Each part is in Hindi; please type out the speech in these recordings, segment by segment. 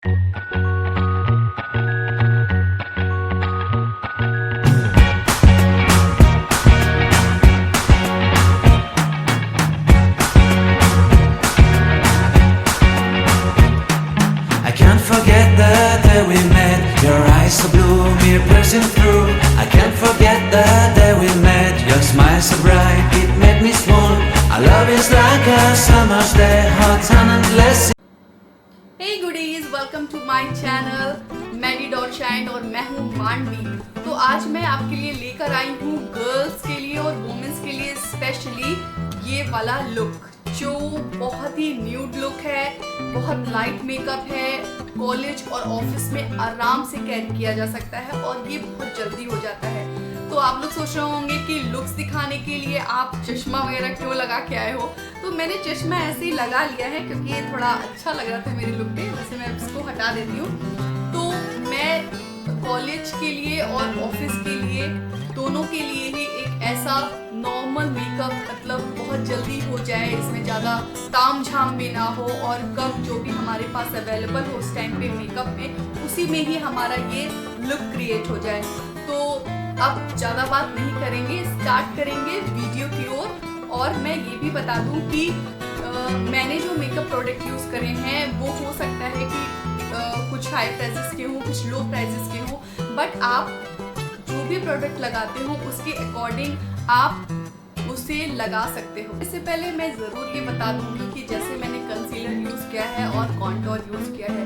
I can't forget the day we met. Your eyes so blue, me piercing through. I can't forget the day we met. Your smile so bright, it made me swoon. Our love is like a summer's day, hot and endless. Hey goodies, welcome to my channel Maddy dot shine और मैं हूँ मांडवी। तो आज मैं आपके लिए लेकर आई हूँ गर्ल्स के लिए और वुमेन्स के लिए स्पेशली ये वाला लुक, जो बहुत ही न्यूड लुक है, बहुत लाइट मेकअप है, कॉलेज और ऑफिस में आराम से कैरी किया जा सकता है और ये बहुत जल्दी हो जाता है। तो आप लोग सोच रहे होंगे कि लुक्स दिखाने के लिए आप चश्मा वगैरह क्यों लगा के आए हो। तो मैंने चश्मा ऐसे ही लगा लिया है क्योंकि ये थोड़ा अच्छा लग रहा था मेरे लुक पे। वैसे मैं इसको हटा देती हूँ। तो मैं कॉलेज के लिए और ऑफिस के लिए दोनों के लिए ही एक ऐसा नॉर्मल मेकअप, मतलब बहुत जल्दी हो जाए, इसमें ज़्यादा ताम झाम भी ना हो और कम जो भी हमारे पास अवेलेबल हो उस टाइम पे मेकअप में, उसी में ही हमारा ये लुक क्रिएट हो जाए। तो अब ज़्यादा बात नहीं करेंगे, स्टार्ट करेंगे वीडियो की ओर। और मैं ये भी बता दूं कि मैंने जो मेकअप प्रोडक्ट यूज़ करे हैं वो हो सकता है कि कुछ हाई प्राइसेस के हों, कुछ लो प्राइसेस के हों, बट आप जो भी प्रोडक्ट लगाते हो उसके अकॉर्डिंग आप उसे लगा सकते हो। इससे पहले मैं ज़रूर ये बता दूंगी कि जैसे मैंने कंसीलर यूज़ किया है और कॉन्टोर यूज़ किया है,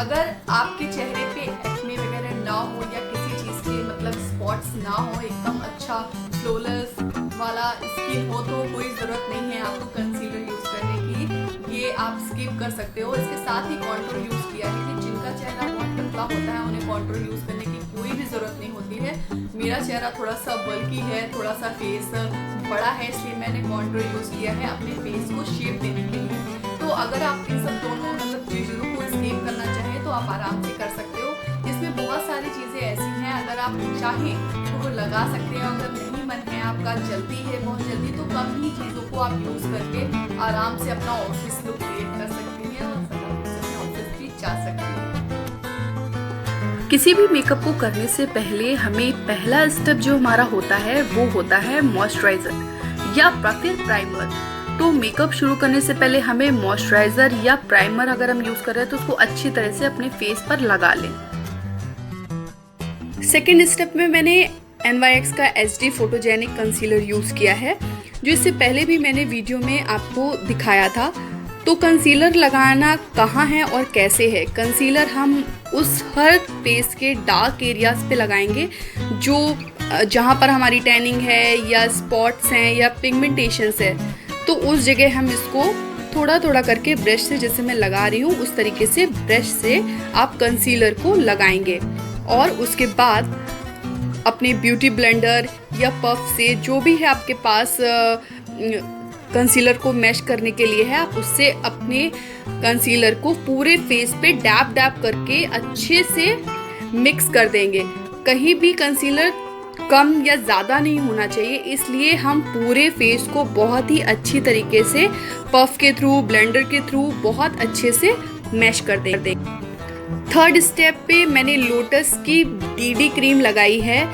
अगर आपके चेहरे पे एक्ने वगैरह ना हो या किसी चीज़ के मतलब स्पॉट्स ना हो, एकदम अच्छा फ्लॉलेस वाला स्किन हो, तो कोई ज़रूरत नहीं है आपको कंसीलर यूज़ करने की, ये आप स्किप कर सकते हो। इसके साथ ही कॉन्टोर यूज़ किया है कि जिनका चेहरा बहुत पतला होता है उन्हें कॉन्टोर यूज़ करने की कोई भी ज़रूरत नहीं होती है। मेरा चेहरा थोड़ा सा बल्की है, थोड़ा सा फेस बड़ा है, इसलिए मैंने कॉन्टोर यूज़ किया है अपने फेस को शेप देने के लिए। तो अगर आप इन सब दोनों मतलब चीज़ों को स्किप करना चाहें तो आप आराम से कर सकते हो। इसमें बहुत सारी चीज़ें ऐसी हैं, अगर आप चाहें तो वो लगा सकते हैं। अगर नहीं मन है आपका, जल्दी है बहुत जल्दी, तो कम ही चीज़ों को आप यूज़ करके आराम से अपना ऑफिस लुक क्रिएट कर सकते हैं और अपने ऑफिस भी जा सकते हैं। किसी भी मेकअप को करने से पहले हमें पहला स्टेप जो हमारा होता है वो होता है मॉइस्चराइज़र या फिर प्राइमर। तो मेकअप शुरू करने से पहले हमें मॉइस्चराइज़र या प्राइमर अगर हम यूज़ कर रहे हैं तो उसको अच्छी तरह से अपने फेस पर लगा लें। सेकेंड स्टेप में मैंने NYX का HD फोटोजेनिक कंसीलर यूज़ किया है, जो इससे पहले भी मैंने वीडियो में आपको दिखाया था। तो कंसीलर लगाना कहाँ है और कैसे है? कंसीलर हम उस हर फेस के डार्क एरियाज़ पे लगाएंगे जो जहाँ पर हमारी टैनिंग है या स्पॉट्स हैं या पिगमेंटेशंस है, तो उस जगह हम इसको थोड़ा थोड़ा करके ब्रश से, जैसे मैं लगा रही हूँ उस तरीके से ब्रश से आप कंसीलर को लगाएंगे। और उसके बाद अपने ब्यूटी ब्लेंडर या पफ से, जो भी है आपके पास कंसीलर को मैश करने के लिए है, आप उससे अपने कंसीलर को पूरे फेस पे डैब डैब करके अच्छे से मिक्स कर देंगे। कहीं भी कंसीलर कम या ज़्यादा नहीं होना चाहिए, इसलिए हम पूरे फेस को बहुत ही अच्छी तरीके से पफ के थ्रू, ब्लेंडर के थ्रू बहुत अच्छे से मैश कर देंगे। थर्ड स्टेप पे मैंने लोटस की BB क्रीम लगाई है,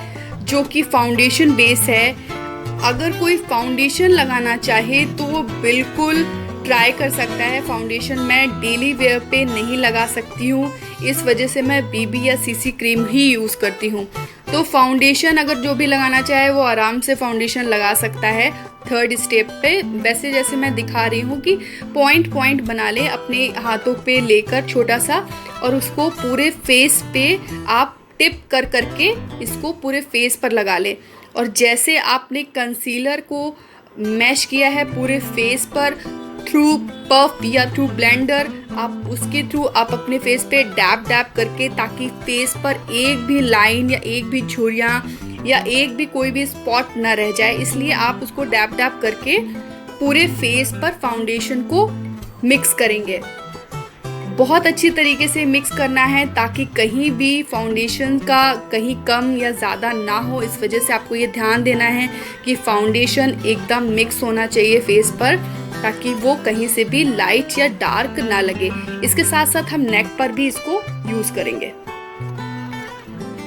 जो कि फाउंडेशन बेस है। अगर कोई फाउंडेशन लगाना चाहे तो वो बिल्कुल ट्राई कर सकता है। फाउंडेशन मैं डेली वेयर पे नहीं लगा सकती हूँ, इस वजह से मैं BB या CC क्रीम ही यूज़ करती हूँ। तो फाउंडेशन अगर जो भी लगाना चाहे वो आराम से फाउंडेशन लगा सकता है थर्ड स्टेप पे। वैसे जैसे मैं दिखा रही हूँ कि पॉइंट पॉइंट बना लें अपने हाथों पे लेकर छोटा सा, और उसको पूरे फेस पे आप टिप कर करके इसको पूरे फेस पर लगा लें। और जैसे आपने कंसीलर को मैश किया है पूरे फेस पर थ्रू पफ या थ्रू ब्लेंडर, आप उसके थ्रू आप अपने फेस पे डैब डैब करके, ताकि फेस पर एक भी लाइन या एक भी झुर्रियाँ या एक भी कोई भी स्पॉट ना रह जाए, इसलिए आप उसको डैब डैब करके पूरे फेस पर फाउंडेशन को मिक्स करेंगे। बहुत अच्छी तरीके से मिक्स करना है ताकि कहीं भी फाउंडेशन का कहीं कम या ज़्यादा ना हो। इस वजह से आपको ये ध्यान देना है कि फाउंडेशन एकदम मिक्स होना चाहिए फेस पर, ताकि वो कहीं से भी लाइट या डार्क ना लगे। इसके साथ साथ हम नेक पर भी इसको यूज़ करेंगे।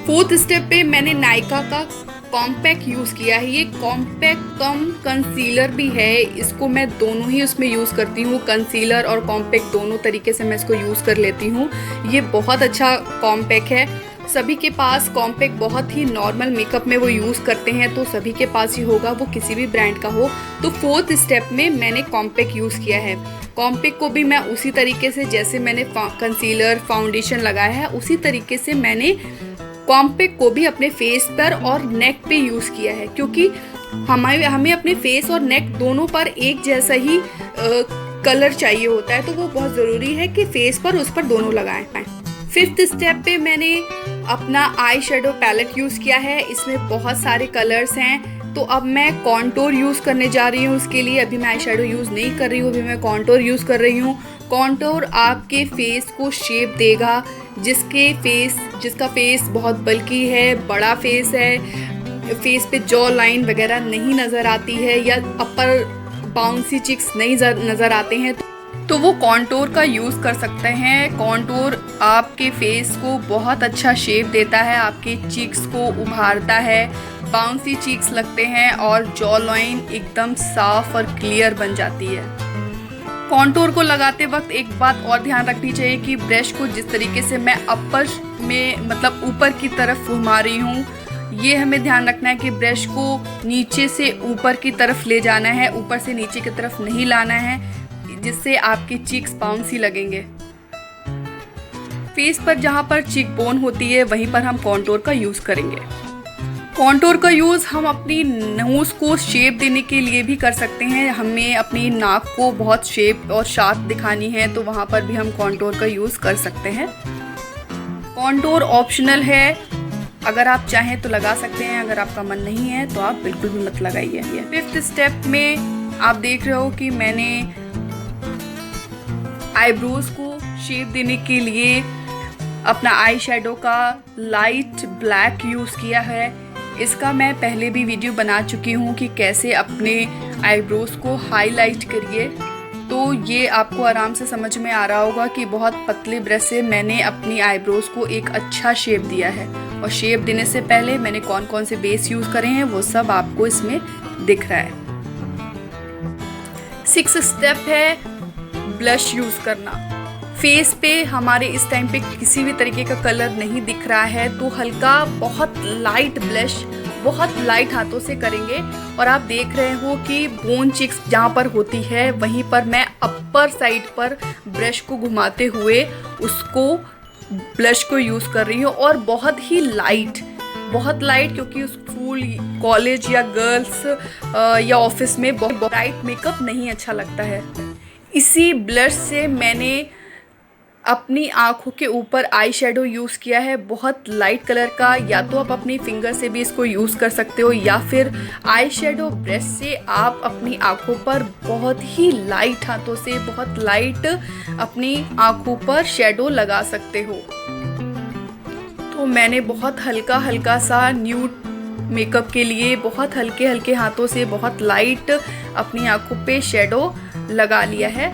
फोर्थ स्टेप पे मैंने नायका का कॉम्पैक्ट यूज़ किया है। ये कॉम्पैक्ट कम कंसीलर भी है, इसको मैं दोनों ही उसमें यूज़ करती हूँ। कंसीलर और कॉम्पैक्ट दोनों तरीके से मैं इसको यूज़ कर लेती हूँ। ये बहुत अच्छा कॉम्पैक्ट है। सभी के पास कॉम्पैक्ट बहुत ही नॉर्मल मेकअप में वो यूज़ करते हैं, तो सभी के पास ही होगा, वो किसी भी ब्रांड का हो। तो फोर्थ स्टेप में मैंने कॉम्पैक्ट यूज़ किया है। कॉम्पैक्ट को भी मैं उसी तरीके से, जैसे मैंने कंसीलर फाउंडेशन लगाया है, उसी तरीके से मैंने कॉम्पैक्ट को भी अपने फेस पर और नेक पे यूज़ किया है, क्योंकि हमें अपने फेस और नेक दोनों पर एक जैसा ही कलर चाहिए होता है, तो वो बहुत ज़रूरी है कि फेस पर उस पर दोनों लगाएं। फिफ्थ स्टेप पे मैंने अपना आई शेडो पैलेट यूज़ किया है। इसमें बहुत सारे कलर्स हैं, तो अब मैं कॉन्टोर यूज़ करने जा रही हूँ। उसके लिए अभी मैं आई शेडो यूज़ नहीं कर रही हूँ, अभी मैं कॉन्टोर यूज़ कर रही हूँ। कॉन्टोर आपके फेस को शेप देगा। जिसका फेस बहुत बल्की है, बड़ा फेस है, फेस पे जॉ लाइन वगैरह नहीं नज़र आती है या अपर बाउंसी चिक्स नहीं नज़र आते हैं, तो वो कॉन्टोर का यूज़ कर सकते हैं। कॉन्टोर आपके फेस को बहुत अच्छा शेप देता है, आपके चीक्स को उभारता है, बाउंसी चीक्स लगते हैं और जॉ लाइन एकदम साफ और क्लियर बन जाती है। कॉन्टोर को लगाते वक्त एक बात और ध्यान रखनी चाहिए कि ब्रश को जिस तरीके से मैं अपर में मतलब ऊपर की तरफ घुमा रही हूँ, ये हमें ध्यान रखना है कि ब्रश को नीचे से ऊपर की तरफ ले जाना है, ऊपर से नीचे की तरफ नहीं लाना है, जिससे आपकी चीक्स बाउंसी लगेंगे। फेस पर जहाँ पर चीक बोन होती है वहीं पर हम कॉन्टोर का यूज़ करेंगे। कॉन्टोर का यूज़ हम अपनी नोज़ को शेप देने के लिए भी कर सकते हैं। हमें अपनी नाक को बहुत शेप और शार्प दिखानी है, तो वहाँ पर भी हम कॉन्टोर का यूज़ कर सकते हैं। कॉन्टोर ऑप्शनल है, अगर आप चाहें तो लगा सकते हैं, अगर आपका मन नहीं है तो आप बिल्कुल भी मत लगाइए। फिफ्थ स्टेप में आप देख रहे हो कि मैंने आईब्रोज को शेप देने के लिए अपना आई शेडो का लाइट ब्लैक यूज़ किया है। इसका मैं पहले भी वीडियो बना चुकी हूँ कि कैसे अपने आईब्रोज को हाईलाइट करिए, तो ये आपको आराम से समझ में आ रहा होगा कि बहुत पतले ब्रश से मैंने अपनी आईब्रोज को एक अच्छा शेप दिया है। और शेप देने से पहले मैंने कौन कौन से बेस यूज़ करे हैं वो सब आपको इसमें दिख रहा है। सिक्स्थ स्टेप है ब्लश यूज़ करना। फेस पे हमारे इस टाइम पे किसी भी तरीके का कलर नहीं दिख रहा है, तो हल्का बहुत लाइट ब्लश बहुत लाइट हाथों से करेंगे। और आप देख रहे हो कि बोन चिक्स जहाँ पर होती है वहीं पर मैं अपर साइड पर ब्रश को घुमाते हुए उसको ब्लश को यूज़ कर रही हूँ, और बहुत ही लाइट, क्योंकि स्कूल, कॉलेज या गर्ल्स या ऑफिस में बहुत लाइट मेकअप नहीं अच्छा लगता है। इसी ब्लश से मैंने अपनी आँखों के ऊपर आई शेडो यूज़ किया है, बहुत लाइट कलर का। या तो आप अपनी फिंगर से भी इसको यूज़ कर सकते हो, या फिर आई शेडो ब्रश से आप अपनी आँखों पर बहुत ही लाइट हाथों से बहुत लाइट अपनी आँखों पर शेडो लगा सकते हो। तो मैंने बहुत हल्का सा न्यूड मेकअप के लिए बहुत हल्के हाथों से बहुत लाइट अपनी आँखों पे शेडो लगा लिया है।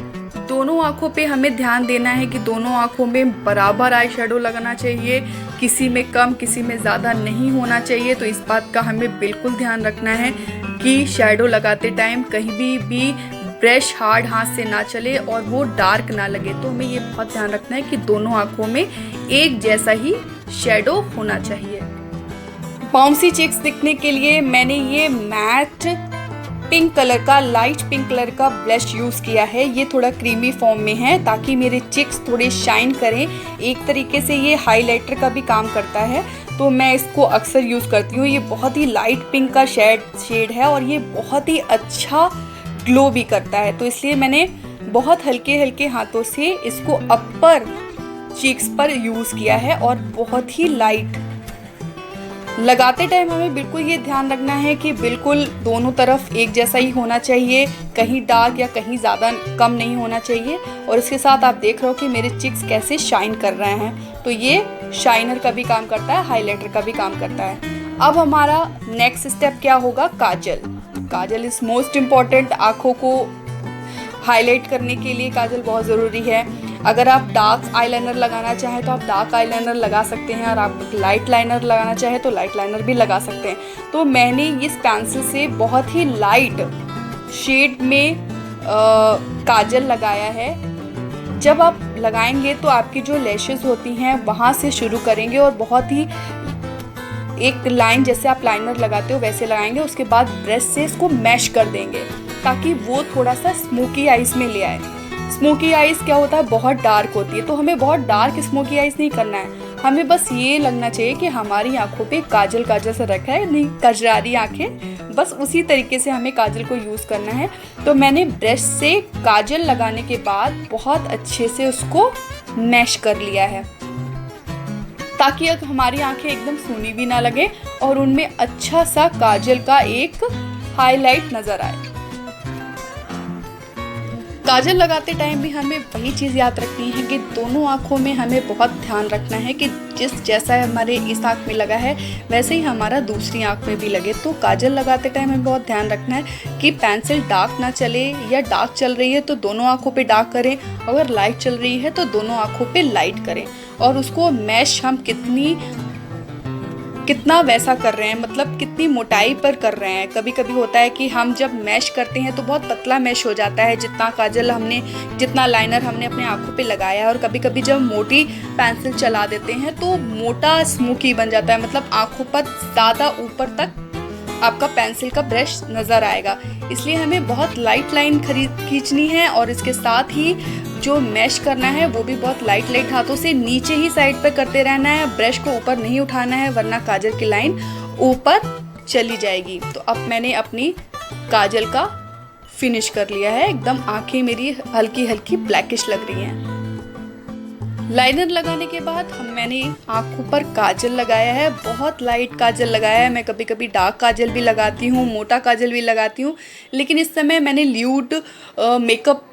दोनों आँखों पे हमें ध्यान देना है कि दोनों आँखों में बराबर आई शेडो लगाना चाहिए, किसी में कम किसी में ज़्यादा नहीं होना चाहिए। तो इस बात का हमें बिल्कुल ध्यान रखना है कि शेडो लगाते टाइम कहीं भी ब्रश हार्ड हाथ से ना चले और वो डार्क ना लगे। तो हमें ये बहुत ध्यान रखना है कि दोनों आँखों में एक जैसा ही शेडो होना चाहिए। बाउंसी चिक्स दिखने के लिए मैंने ये मैट पिंक कलर का, लाइट पिंक कलर का ब्लश यूज़ किया है। ये थोड़ा क्रीमी फॉर्म में है ताकि मेरे चिक्स थोड़े शाइन करें। एक तरीके से ये हाइलाइटर का भी काम करता है, तो मैं इसको अक्सर यूज़ करती हूँ। ये बहुत ही लाइट पिंक का शेड है और ये बहुत ही अच्छा ग्लो भी करता है, तो इसलिए मैंने बहुत हल्के हाथों से इसको अपर चीक्स पर यूज़ किया है और बहुत ही लाइट। लगाते टाइम हमें बिल्कुल ये ध्यान रखना है कि बिल्कुल दोनों तरफ एक जैसा ही होना चाहिए, कहीं डार्क या कहीं ज़्यादा कम नहीं होना चाहिए। और इसके साथ आप देख रहे हो कि मेरे चिक्स कैसे शाइन कर रहे हैं, तो ये शाइनर का भी काम करता है, हाइलाइटर का भी काम करता है। अब हमारा नेक्स्ट स्टेप क्या होगा? काजल। काजल इज़ मोस्ट इम्पॉर्टेंट। आँखों को हाईलाइट करने के लिए काजल बहुत ज़रूरी है। अगर आप डार्क आईलाइनर लगाना चाहें तो आप डार्क आईलाइनर लगा सकते हैं, और आप लाइट लाइनर लगाना चाहें तो लाइट लाइनर भी लगा सकते हैं। तो मैंने इस पेंसिल से बहुत ही लाइट शेड में काजल लगाया है। जब आप लगाएंगे तो आपकी जो लैशेस होती हैं वहाँ से शुरू करेंगे, और बहुत ही एक लाइन जैसे आप लाइनर लगाते हो वैसे लगाएंगे। उसके बाद ब्रश से इसको मैश कर देंगे ताकि वो थोड़ा सा स्मोकी आइज में ले आए। स्मोकी आइज क्या होता है? बहुत डार्क होती है, तो हमें बहुत डार्क स्मोकी आइज नहीं करना है। हमें बस ये लगना चाहिए कि हमारी आंखों पे काजल काजल से रखा है, नहीं कजरारी आंखें, बस उसी तरीके से हमें काजल को यूज़ करना है। तो मैंने ब्रश से काजल लगाने के बाद बहुत अच्छे से उसको मैश कर लिया है, ताकि हमारी आंखें एकदम सूनी भी ना लगे और उनमें अच्छा सा काजल का एक हाईलाइट नज़र आए। काजल लगाते टाइम भी हमें वही चीज़ याद रखनी है कि दोनों आँखों में हमें बहुत ध्यान रखना है कि जैसा हमारे इस आँख में लगा है वैसे ही हमारा दूसरी आँख में भी लगे। तो काजल लगाते टाइम हमें बहुत ध्यान रखना है कि पेंसिल डार्क ना चले, या डार्क चल रही है तो दोनों आँखों पे डार्क करें, अगर लाइट चल रही है तो दोनों आँखों पे लाइट करें। और उसको मैश हम कितना वैसा कर रहे हैं, मतलब कितनी मोटाई पर कर रहे हैं। कभी कभी होता है कि हम जब मैश करते हैं तो बहुत पतला मैश हो जाता है, जितना लाइनर हमने अपने आँखों पे लगाया है। और कभी कभी जब मोटी पेंसिल चला देते हैं तो मोटा स्मोकी बन जाता है, मतलब आँखों पर ज़्यादा ऊपर तक आपका पेंसिल का ब्रश नज़र आएगा। इसलिए हमें बहुत लाइट लाइन खींचनी है, और इसके साथ ही जो मैश करना है वो भी बहुत लाइट हाथों से नीचे ही साइड पे करते रहना है। ब्रश को ऊपर नहीं उठाना है, वरना काजल की लाइन ऊपर चली जाएगी। तो अब मैंने अपनी काजल का फिनिश कर लिया है। एकदम आंखें मेरी हल्की हल्की ब्लैकिश लग रही हैं। लाइनर लगाने के बाद मैंने आँखों पर काजल लगाया है, बहुत लाइट काजल लगाया है। मैं कभी कभी डार्क काजल भी लगाती हूँ, मोटा काजल भी लगाती हूँ, लेकिन इस समय मैंने ल्यूड मेकअप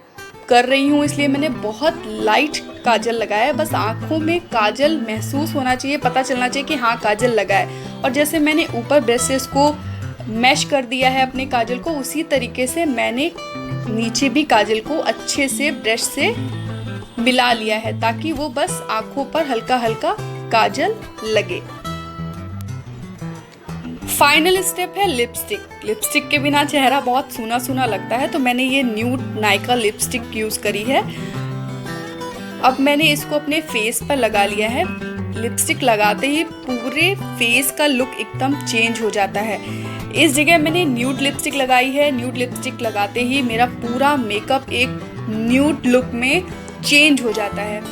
कर रही हूँ, इसलिए मैंने बहुत लाइट काजल लगाया है। बस आँखों में काजल महसूस होना चाहिए, पता चलना चाहिए कि हाँ काजल लगा है। और जैसे मैंने ऊपर ब्रश से इसको मैश कर दिया है अपने काजल को, उसी तरीके से मैंने नीचे भी काजल को अच्छे से ब्रश से मिला लिया है, ताकि वो बस आँखों पर हल्का हल्का काजल लगे। फाइनल स्टेप है लिपस्टिक। लिपस्टिक के बिना चेहरा बहुत सूना सूना लगता है, तो मैंने ये न्यूड नायका लिपस्टिक यूज़ करी है। अब मैंने इसको अपने फेस पर लगा लिया है। लिपस्टिक लगाते ही पूरे फेस का लुक एकदम चेंज हो जाता है। इस जगह मैंने न्यूड लिपस्टिक लगाई है। न्यूड लिपस्टिक लगाते ही मेरा पूरा मेकअप एक न्यूड लुक में चेंज हो जाता है।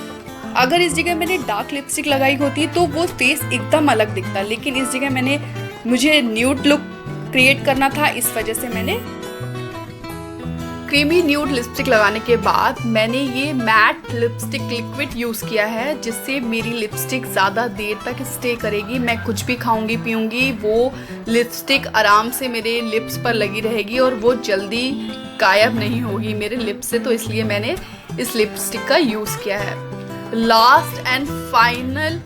अगर इस जगह मैंने डार्क लिपस्टिक लगाई होती तो वो फेस एकदम अलग दिखता, लेकिन इस जगह मुझे न्यूड लुक क्रिएट करना था, इस वजह से मैंने क्रीमी न्यूड लिपस्टिक लगाने के बाद मैंने ये मैट लिपस्टिक लिक्विड यूज़ किया है, जिससे मेरी लिपस्टिक ज़्यादा देर तक स्टे करेगी। मैं कुछ भी खाऊंगी पीऊंगी, वो लिपस्टिक आराम से मेरे लिप्स पर लगी रहेगी और वो जल्दी गायब नहीं होगी मेरे लिप्स से। तो इसलिए मैंने इस लिपस्टिक का यूज़ किया है। Last and final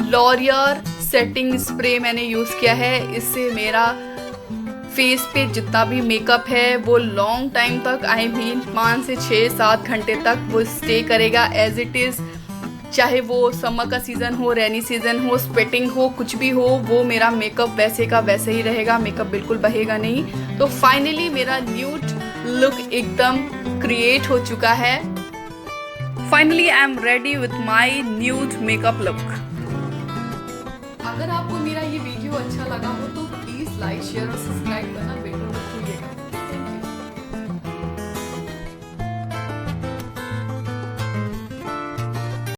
Laurier setting spray मैंने यूज़ किया है। इससे मेरा फेस पे जितना भी मेकअप है वो लॉन्ग टाइम तक, आई मीन 5 से 6-7 घंटे तक वो स्टे करेगा एज इट इज़। चाहे वो समर का सीज़न हो, रेनी सीज़न हो, स्वेटिंग हो, कुछ भी हो, वो मेरा मेकअप वैसे का वैसे ही रहेगा, मेकअप बिल्कुल बहेगा नहीं। तो फाइनली मेरा न्यूड लुक एकदम क्रिएट हो चुका है। Finally I am ready with my nude makeup look. अगर आपको मेरा ये वीडियो अच्छा लगा हो तो प्लीज़ लाइक, शेयर और सब्सक्राइब करना